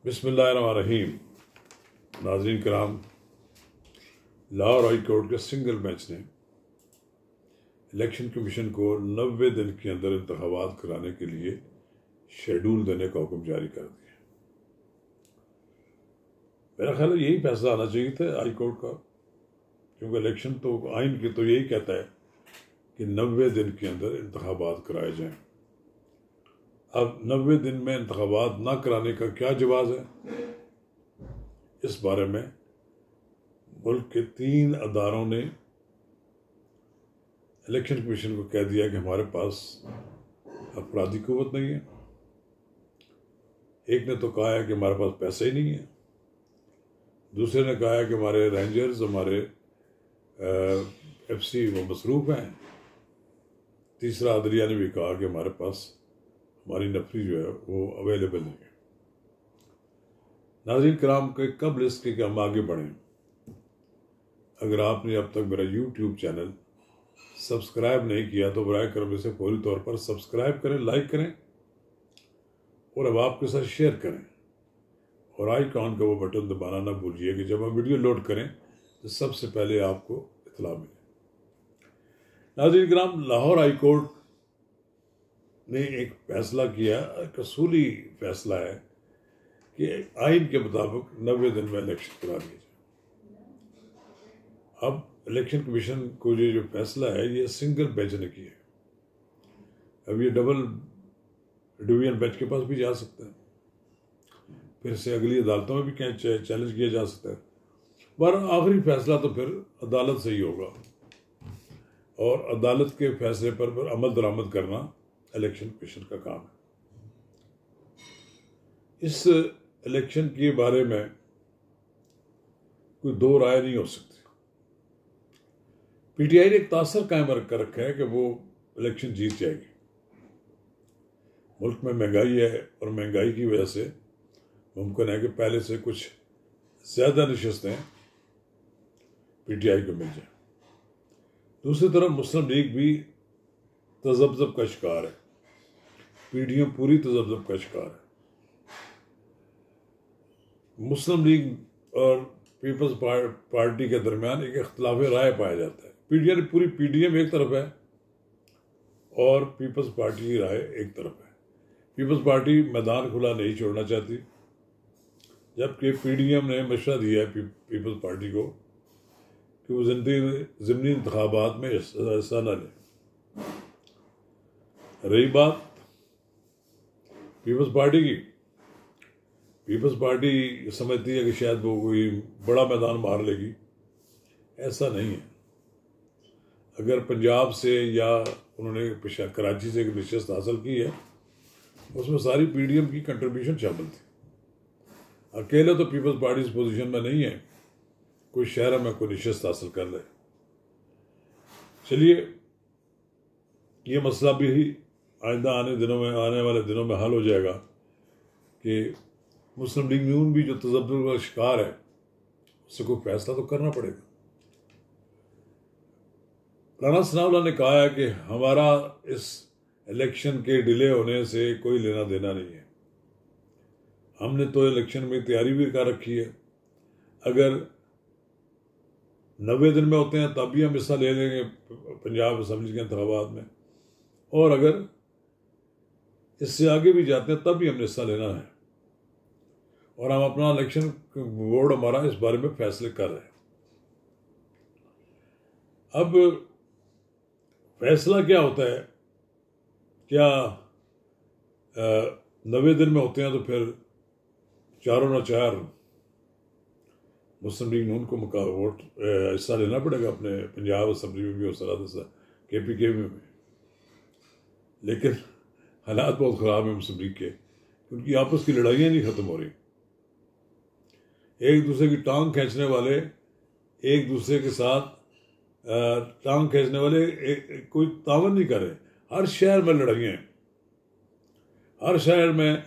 बिस्मिल्लाहिर्रहमानिर्रहीम। नाज़रीन कराम, लाहौर हाई कोर्ट के सिंगल बेंच ने इलेक्शन कमीशन को 90 दिन के अंदर इंतखाबात कराने के लिए शेड्यूल देने का हुक्म जारी कर दिया। मेरा ख्याल है यही फैसला आना चाहिए था हाई कोर्ट का, क्योंकि इलेक्शन तो आइन के तो यही कहता है कि 90 दिन के अंदर इंतखाबात कराए जाएं। अब 90 दिन में इंतखाबात ना कराने का क्या जवाब है, इस बारे में मुल्क के 3 अदारों ने इलेक्शन कमीशन को कह दिया कि हमारे पास अपराधी कुव्वत नहीं है। एक ने तो कहा है कि हमारे पास पैसे ही नहीं है, दूसरे ने कहा है कि हमारे रेंजर्स, हमारे FC वो मसरूफ़ हैं, तीसरा अदलिया ने भी कहा कि हमारे पास हमारी नफरी जो है वो अवेलेबल नहीं है। नाज़रीन कराम के कबल इसके कि हम आगे बढ़ें, अगर आपने अब तक मेरा YouTube चैनल सब्सक्राइब नहीं किया तो बराए करम इसे फौरी तौर पर सब्सक्राइब करें, लाइक करें और अब आपके साथ शेयर करें, और आइकॉन का वो बटन दबाना ना भूलिए कि जब हम वीडियो लोड करें तो सबसे पहले आपको इत्तला मिले। नाज़रीन कराम, लाहौर हाई कोर्ट ने एक फैसला किया, एक असूली फैसला है कि आइन के मुताबिक 90 दिन में इलेक्शन करा दिया जाए। अब इलेक्शन कमीशन को ये जो फैसला है ये सिंगल बेंच ने किया है। अब ये डबल डिवीजन बेंच के पास भी जा सकते हैं, फिर से अगली अदालतों में भी चैलेंज किया जा सकता है, पर आखिरी फैसला तो फिर अदालत से ही होगा, और अदालत के फैसले पर अमल दरामद करना इलेक्शन कमीशन का काम है। इस इलेक्शन के बारे में कोई दो राय नहीं हो सकती। PTI ने एक तासर कायम कर रखा है कि वो इलेक्शन जीत जाएगी। मुल्क में महंगाई है और महंगाई की वजह से मुमकिन है कि पहले से कुछ ज्यादा नशस्तें PTI को मिल जाए। दूसरी तरफ मुस्लिम लीग भी तजब्जब का शिकार है, PDM पूरी तजब्जब का शिकार है। मुस्लिम लीग और पीपल्स पार्टी के दरमियान एक इख्तिलाफ राय पाया जाता है। पूरी PDM एक तरफ है और पीपल्स पार्टी की राय एक तरफ है। पीपल्स पार्टी मैदान खुला नहीं छोड़ना चाहती, जबकि PDM ने मशवरा दिया है पीपल्स पार्टी को कि वो ज़िमनी इंतखाबात में हिस्सा न ले। रही बात पीपल्स पार्टी की, पीपल्स पार्टी समझती है कि शायद वो कोई बड़ा मैदान मार लेगी। ऐसा नहीं है। अगर पंजाब से या उन्होंने कराची से एक नशस्त हासिल की है, उसमें सारी PDM की कंट्रीब्यूशन शामिल थी। अकेले तो पीपल्स पार्टी इस पोजीशन में नहीं है कोई शहर में कोई नशस्त हासिल कर ले। चलिए, ये मसला भी आइंदा आने वाले दिनों में हल हो जाएगा कि मुस्लिम लीग नून भी जो तजब्बुर का शिकार है उससे कोई फैसला तो करना पड़ेगा। राना सनाउल्लाह ने कहा है कि हमारा इस इलेक्शन के डिले होने से कोई लेना देना नहीं है, हमने तो इलेक्शन में तैयारी भी कर रखी है। अगर 90 दिन में होते हैं तब भी हम हिस्सा ले लेंगे पंजाब असेंबली के इंतखाबात में, और अगर इससे आगे भी जाते हैं तब भी हमने हिस्सा लेना है, और हम अपना इलेक्शन बोर्ड हमारा इस बारे में फैसले कर रहे हैं। अब फैसला क्या होता है, क्या 90 दिन में होते हैं तो फिर चारों ना चार मुस्लिम लीग नून को वोट हिस्सा लेना पड़ेगा अपने पंजाब असेंबली में भी और सराद KPK में भी। लेकिन हालात बहुत ख़राब हैं मुस्लिम लीग के, उनकी आपस की लड़ाइयाँ नहीं ख़त्म हो रही। एक दूसरे की टांग खींचने वाले एक दूसरे के साथ टांग खींचने वाले कोई तावन नहीं कर रहे। हर शहर में लड़ाइयाँ हैं, हर शहर में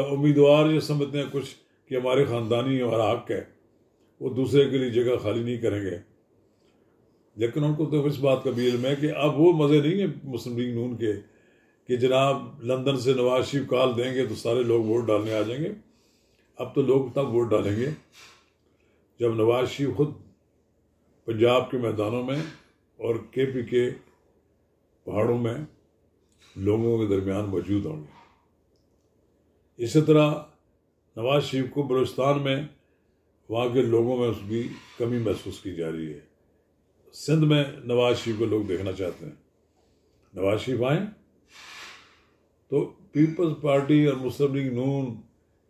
उम्मीदवार ये समझते हैं कुछ कि हमारे ख़ानदानी हमारा हक है, वो दूसरे के लिए जगह खाली नहीं करेंगे। लेकिन उनको तो इस बात का भी इल्म है कि अब वो मज़े नहीं है मुस्लिम लीग नून के कि जनाब लंदन से नवाज शरीफ कॉल देंगे तो सारे लोग वोट डालने आ जाएंगे। अब तो लोग तब वोट डालेंगे जब नवाज शरीफ खुद पंजाब के मैदानों में और केपी के पहाड़ों में लोगों के दरमियान मौजूद होंगे। इसी तरह नवाज शरीफ को बलूचिस्तान में वहाँ के लोगों में उसकी कमी महसूस की जा रही है। सिंध में नवाज शरीफ को लोग देखना चाहते हैं। नवाज शरीफ आए तो पीपल्स पार्टी और मुस्लिम लीग नून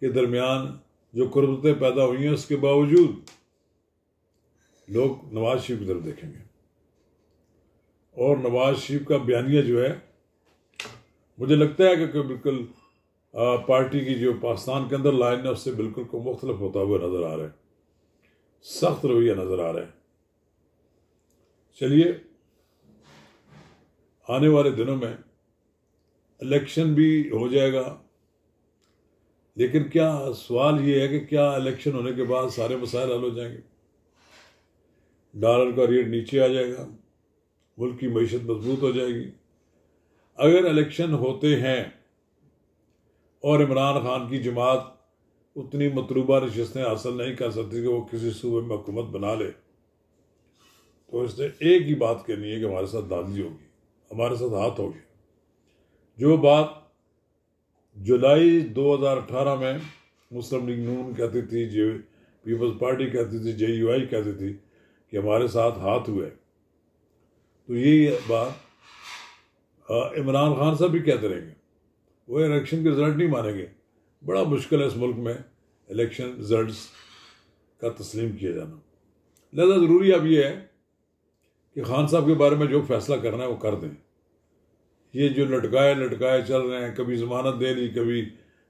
के दरमियान जो कुर्बतें पैदा हुई हैं उसके बावजूद लोग नवाज शरीफ की तरफ देखेंगे। और नवाज शरीफ का बयानिया जो है, मुझे लगता है कि बिल्कुल पार्टी की जो पाकिस्तान के अंदर लाइन है उससे बिल्कुल को मुख्तलिफ होता हुआ नजर आ रहा है। सख्त रवैया नजर आ रहा है। चलिए, आने वाले दिनों में इलेक्शन भी हो जाएगा, लेकिन क्या सवाल ये है कि क्या इलेक्शन होने के बाद सारे मसाइल हल हो जाएंगे? डॉलर का रेट नीचे आ जाएगा, मुल्क की मईशत मजबूत हो जाएगी। अगर इलेक्शन होते हैं और इमरान खान की जमात उतनी मतलूबा नशस्तें हासिल नहीं कर सकती कि वो किसी सूबे में हुकूमत बना ले, तो इसने एक ही बात कहनी है कि हमारे साथ दांधी होगी, हमारे साथ हाथ होगी। जो बात जुलाई 2018 में मुस्लिम लीग नून कहती थी, जो पीपल्स पार्टी कहती थी, JUI कहती थी कि हमारे साथ हाथ हुए, तो ये बात इमरान खान साहब भी कहते रहेंगे। वो इलेक्शन के रिजल्ट नहीं मानेंगे। बड़ा मुश्किल है इस मुल्क में इलेक्शन रिजल्ट्स का तस्लीम किया जाना। लिहाजा ज़रूरी अब ये है कि खान साहब के बारे में जो फैसला करना है वो कर दें। ये जो लटकाए चल रहे हैं, कभी ज़मानत दे दी, कभी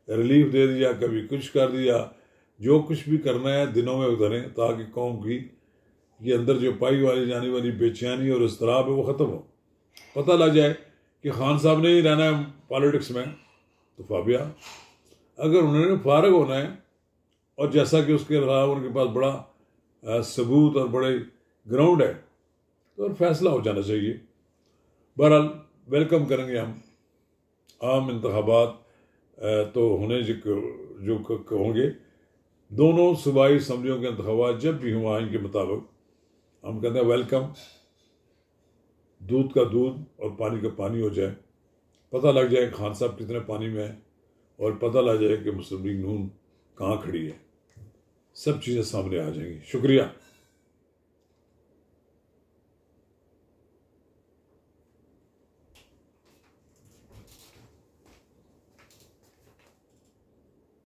रिलीफ दे दिया, कभी कुछ कर दिया, जो कुछ भी करना है दिनों में उतरें ताकि कौम की ये अंदर जो पाई वाली जाने वाली बेचैनी और इसतराब है वो ख़त्म हो। पता लग जाए कि खान साहब ने ही रहना है पॉलिटिक्स में तो फाबिया, अगर उन्होंने फारग होना है और जैसा कि उसके अलावा उनके पास बड़ा सबूत और बड़े ग्राउंड है तो फैसला हो जाना चाहिए। बहरहाल वेलकम करेंगे हम आम इंतखाबात तो होने जो होंगे, दोनों सूबाई असम्बलियों के इंतखाबात जब भी हुआ इनके मुताबिक हम कहते हैं वेलकम। दूध का दूध और पानी का पानी हो जाए, पता लग जाए खान साहब कितने पानी में है और पता लग जाए कि मुस्लिम लीग नून कहाँ खड़ी है, सब चीज़ें सामने आ जाएंगी। शुक्रिया।